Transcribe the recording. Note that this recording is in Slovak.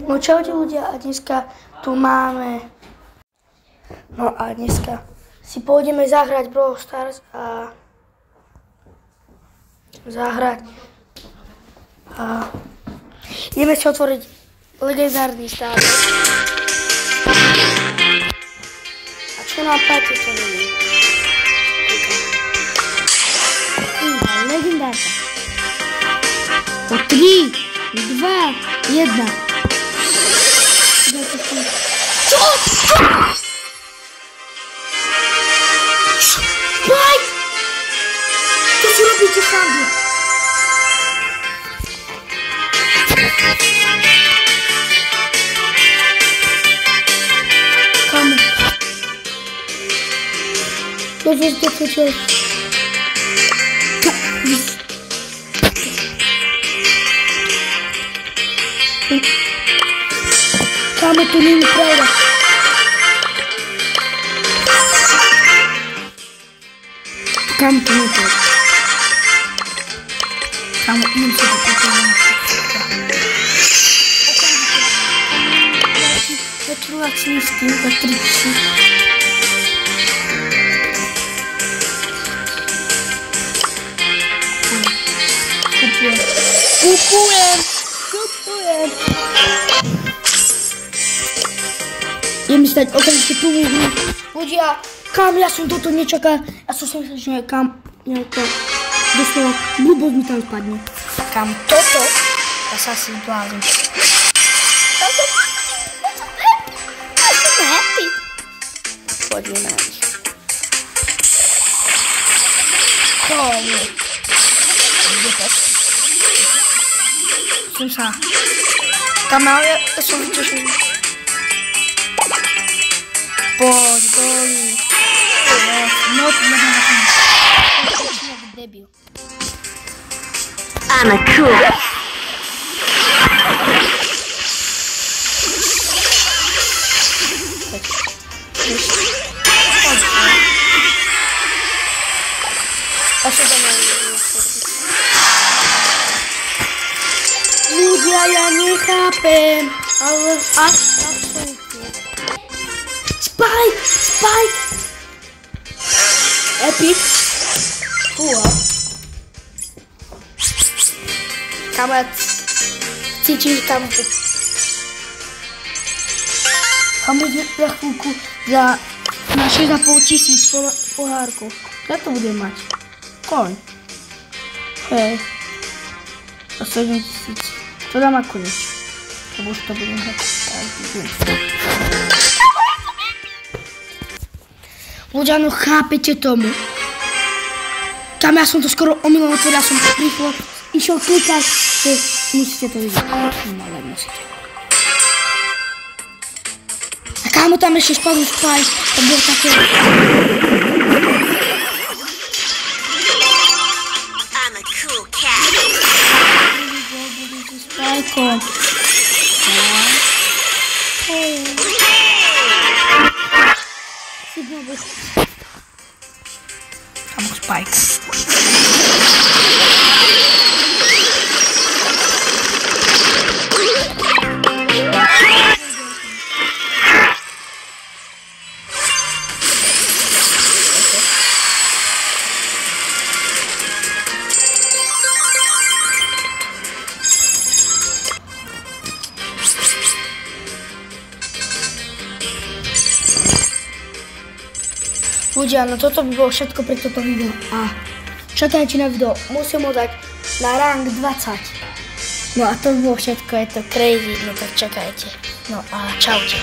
No čaute ľudia, a dneska tu máme... No a dneska si pôjdeme zahrať Brawl Stars a... ideme si otvoriť legendárny stádion. A čo nám páči, to neviem. Legendárka. Po 3, 2, 1. Čo? Spike! Čo si robíte sami? Kamu? To zase počul. Kamu, to nie jest prawda. Kamu, to nie jest prawda. Kamu, nie wiem, co to powiedziałem. Gratulacje z tym, Patrycji. Kupuję. Ideme si dať okamžite prvú hru. Ľudia, kam ja som toto nečakal. Ja som si myslel, že kam nejaká doslova blbosť mi tam spadne. Kam toto? Ja sa asi blázim. Ja som happy. Poďme na nich. Poďme. Kde to? Som sa... Tam ja som vytešený. Poď, doli. No, to je na tom. Debil. I'm a cool. A čo tam je? Ľudia, ja nechápem. Ale absolútne. Spike! Epic! Fúha. Kamarát, cítim, že tam... Kamarát za chvíľku na 6,5 tisíc pohárkov. Čo to bude mať? Koň. Hej. Za 7 tisíc. To dám ako nič. Lebo už to budem hrať každý deň. Ľudia, no chápete tomu? Tam ja som to skoro omylom otvoril, ja som rýchlo išiel klikať, že musíte to vidieť. No, ale musíte. A kámo, tam ešte spadol Spike, to bolo také... I'm a cool cat. Budete Spikeom. Tam bol Spike. Ľudia, no toto by bolo všetko pre toto video a čakajte na video, musím ho dať na rank 20. No a to by bolo všetko, je to crazy, no tak čakajte. No a čaute.